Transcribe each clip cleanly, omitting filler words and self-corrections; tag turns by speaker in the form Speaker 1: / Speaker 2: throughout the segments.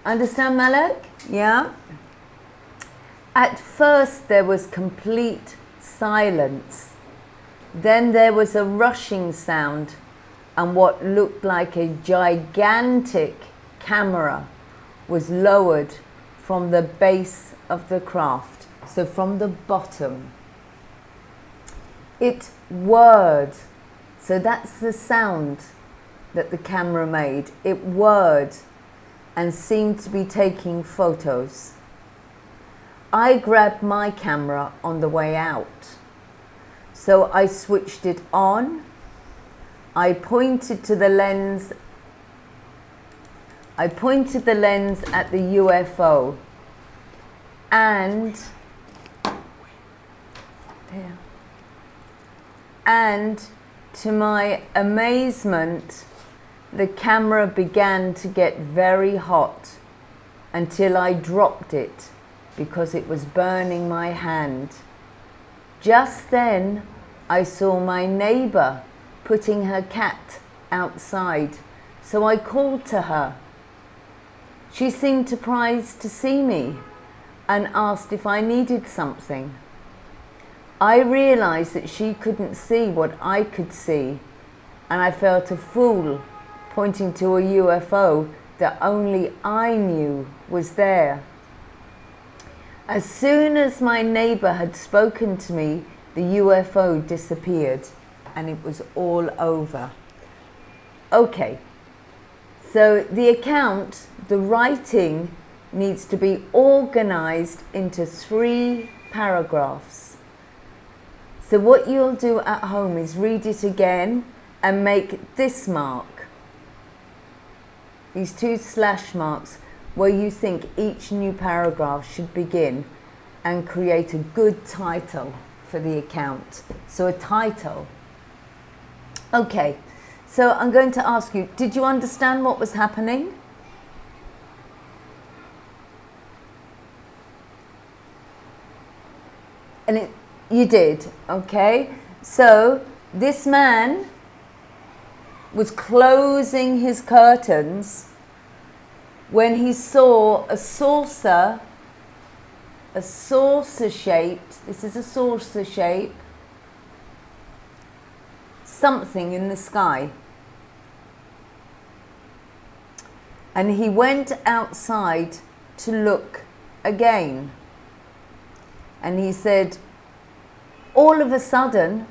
Speaker 1: Understand, Malak? Yeah? At first there was complete silence. Then there was a rushing sound and what looked like a gigantic camera was lowered from the base of the craft, so from the bottom. It whirred, so that's the sound that the camera made. It whirred and seemed to be taking photos. I grabbed my camera on the way out, so I switched it on. I pointed the lens at the UFO, and to my amazement, the camera began to get very hot until I dropped it because it was burning my hand. Just then, I saw my neighbor putting her cat outside, so I called to her. She seemed surprised to see me and asked if I needed something. I realized that she couldn't see what I could see, and I felt a fool pointing to a UFO that only I knew was there. As soon as my neighbor had spoken to me, the UFO disappeared and it was all over. Okay, so the account, the writing, needs to be organized into 3 paragraphs. So what you'll do at home is read it again and make this mark, these 2 slash marks, where you think each new paragraph should begin, and create a good title for the account. So a title. Okay, so I'm going to ask you, did you understand what was happening? And you did, okay? So this man was closing his curtains when he saw a saucer shaped, this is a saucer shape, something in the sky. And he went outside to look again. And he said, all of a sudden,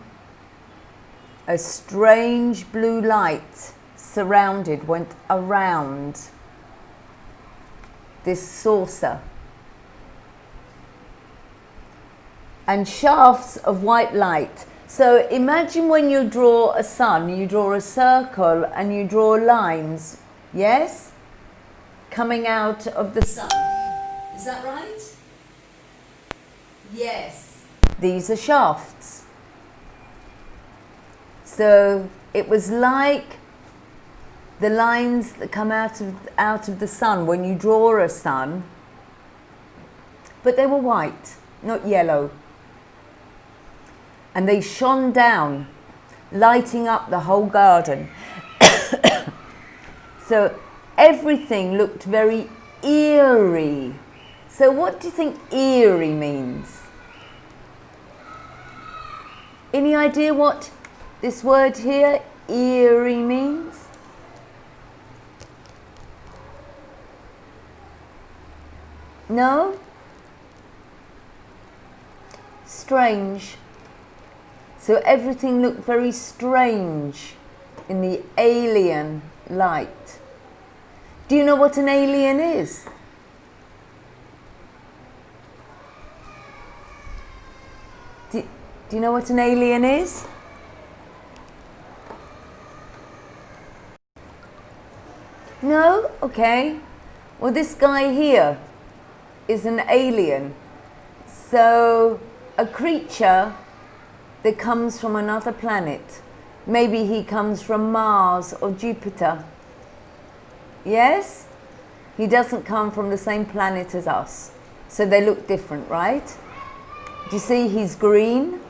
Speaker 1: a strange blue light went around this saucer. And shafts of white light. So imagine when you draw a sun, you draw a circle and you draw lines, yes? Coming out of the sun. Is that right? Yes. These are shafts. So it was like the lines that come out of the sun when you draw a sun, but they were white, not yellow. And they shone down, lighting up the whole garden. So everything looked very eerie. So what do you think eerie means? Any idea what this word here, eerie, means? No? Strange. So everything looked very strange in the alien light. Do you know what an alien is? Do you know what an alien is? No? Okay. Well, this guy here is an alien. So a creature that comes from another planet. Maybe he comes from Mars or Jupiter. Yes? He doesn't come from the same planet as us. So they look different, right? Do you see he's green?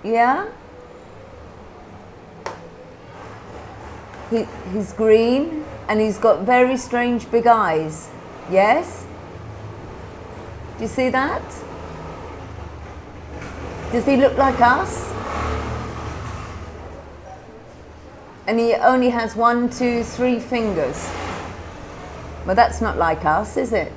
Speaker 1: Yeah? He's green. And he's got very strange big eyes. Yes? Do you see that? Does he look like us? And he only has 1, 2, 3 fingers. Well, that's not like us, is it?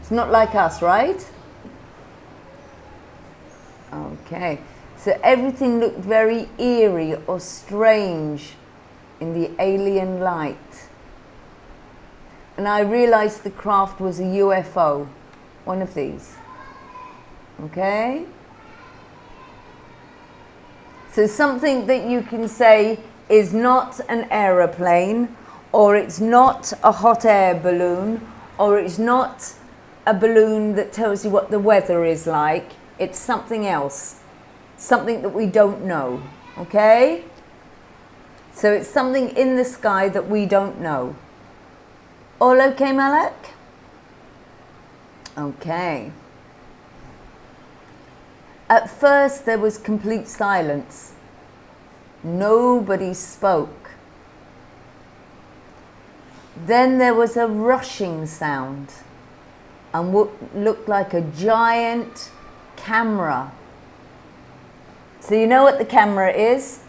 Speaker 1: It's not like us, right? Okay. So everything looked very eerie or strange in the alien light. And I realized the craft was a UFO, one of these. Okay? So something that you can say is not an aeroplane, or it's not a hot air balloon, or it's not a balloon that tells you what the weather is like. It's something else, something that we don't know. Okay? So it's something in the sky that we don't know. All okay, Malak? Okay. At first there was complete silence. Nobody spoke. Then there was a rushing sound and what looked like a giant camera. So you know what the camera is?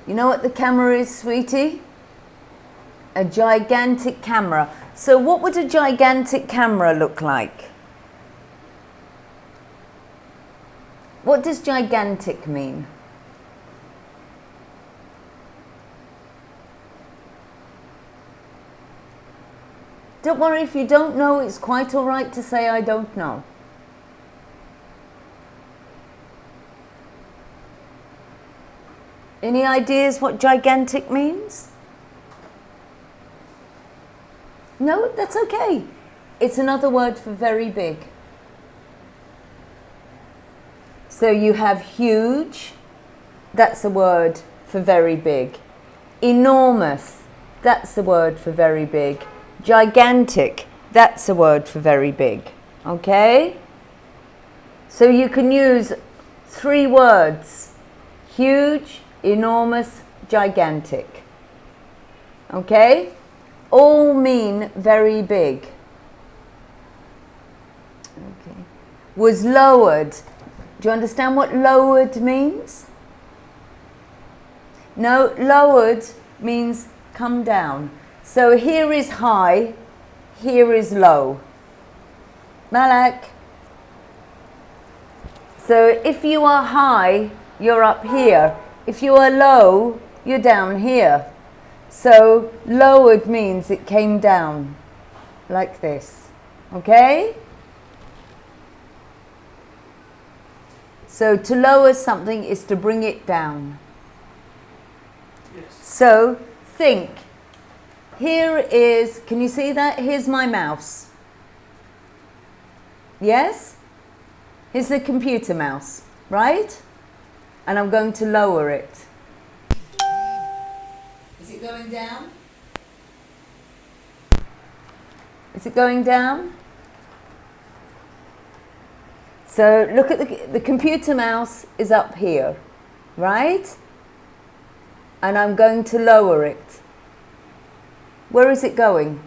Speaker 1: You know what the camera is, sweetie? A gigantic camera. So what would a gigantic camera look like? What does gigantic mean? Don't worry if you don't know, it's quite all right to say I don't know. Any ideas what gigantic means? No, that's okay. It's another word for very big. So you have huge, that's a word for very big. Enormous, that's a word for very big. Gigantic, that's a word for very big. Okay? So you can use 3 words. Huge, enormous, gigantic. Okay? All mean very big. Okay. Was lowered. Do you understand what lowered means? No, lowered means come down. So here is high, here is low. Malak. So if you are high, you're up here. If you are low, you're down here. So lowered means it came down, like this. Okay? So to lower something is to bring it down. Yes. So think. Here is, can you see that? Here's my mouse. Yes? Here's the computer mouse, right? And I'm going to lower it. Is it going down? Is it going down? So look at the computer mouse is up here, right? And I'm going to lower it. Where is it going?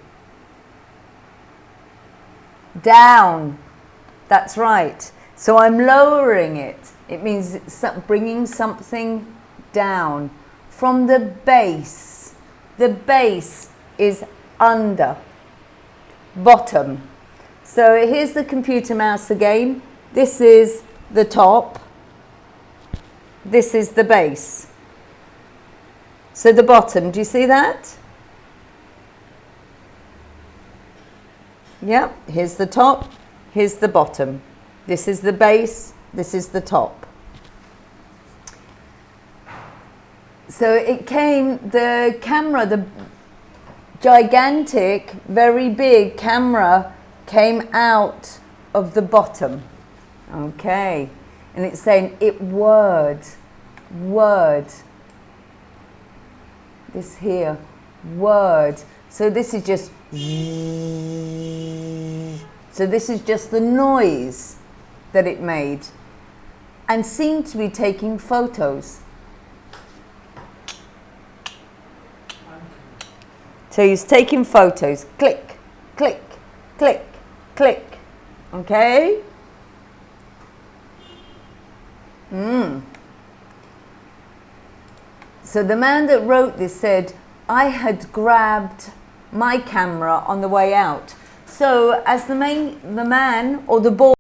Speaker 1: Down. That's right. So I'm lowering it. It means it's bringing something down from the base. The base is under, bottom. So here's the computer mouse again. This is the top. This is the base. So the bottom, do you see that? Yep, here's the top, here's the bottom. This is the base, this is the top. So it came, the camera, the gigantic, very big camera came out of the bottom. Okay, and it's saying it word, this here, word. So this is just So this is just the noise that it made, and seemed to be taking photos. So he's taking photos. Click, click, click, click. Okay? So the man that wrote this said, I had grabbed my camera on the way out. So as the man or the boy